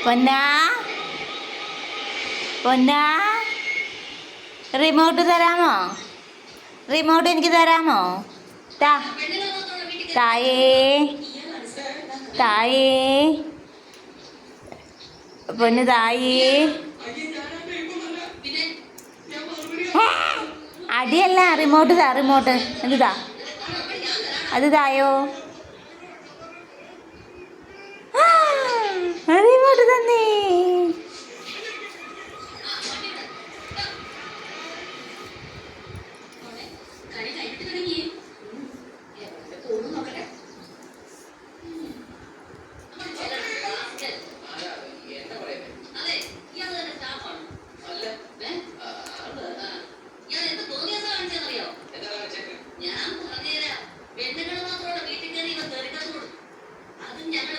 പൊന്നാ പൊന്നാ remote തരാമോ? Remote എനിക്ക് തരാമോ? തായേ തായേ പൊന്ന് തായേ. അടിയല്ല, റിമോട്ട് താ, റിമോട്ട് അത് താ, അത് തായോ.